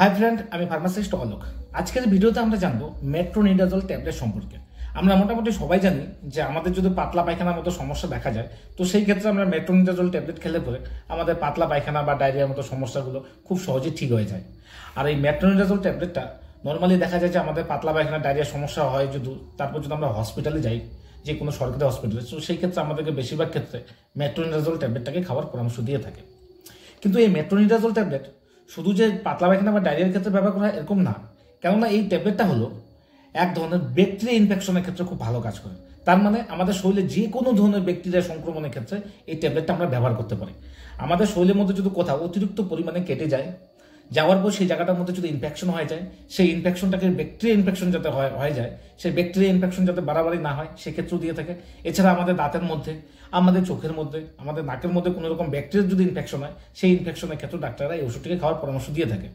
Hi friend, আমি pharmacist Alok. আজকের ভিডিওতে আমরা জানবো মেট্রোনিডাজল ট্যাবলেট সম্পর্কে। আমরা মোটামুটি সবাই জানি যে আমাদের যদি পাতলা পায়খানার মতো সমস্যা দেখা যায়, তো সেই ক্ষেত্রে আমরা মেট্রোনিডাজল ট্যাবলেট খেলে পরে আমাদের পাতলা পায়খানা বা ডায়রিয়ার মতো সমস্যাগুলো খুব সহজেই ঠিক হয়ে যায়। আর এই মেট্রোনিডাজল ট্যাবলেটটা নর্মালি দেখা যায় যে আমাদের পাতলা পায়খানা ডায়রিয়ার সমস্যা হয় যদি, তারপর যদি আমরা হসপিটালে যাই, যে কোনো সরকারি হসপিটালে, তো সেই ক্ষেত্রে আমাদেরকে বেশিরভাগ ক্ষেত্রে মেট্রোনিডাজল ট্যাবলেটটাকে খাওয়ার পরামর্শ দিয়ে থাকে। কিন্তু এই মেট্রোনিডাজল ট্যাবলেট শুধু যে পাতলা পায়খানা বা ডায়রিয়ার ক্ষেত্রে ব্যবহার করা হয় এরকম না, কেননা এই ট্যাবলেটটা হলো এক ধরনের ব্যাকটেরিয়া ইনফেকশনের ক্ষেত্রে খুব ভালো কাজ করে। তার মানে আমাদের শরীরে যে কোনো ধরনের ব্যাকটেরিয়া সংক্রমণের ক্ষেত্রে এই ট্যাবলেটটা আমরা ব্যবহার করতে পারি। আমাদের শরীরের মধ্যে যদি কোথাও অতিরিক্ত পরিমাণে কেটে যায়, যাওয়ার পর সেই জায়গাটার মধ্যে যদি ইনফেকশন হয়ে যায়, সেই ইনফেকশনটাকে ব্যাকটেরিয়া ইনফেকশন যাতে হয়ে যায়, সেই ব্যাকটেরিয়া ইনফেকশন যাতে বাড়াবাড়ি না হয় সেক্ষেত্রেও দিয়ে থাকে। এছাড়া আমাদের দাঁতের মধ্যে, আমাদের চোখের মধ্যে, আমাদের নাকের মধ্যে কোনো রকম ব্যাকটেরিয়ার যদি ইনফেকশন হয়, সেই ইনফেকশনের ক্ষেত্রে ডাক্তাররা এই ওষুধটিকে খাওয়ার পরামর্শ দিয়ে থাকে।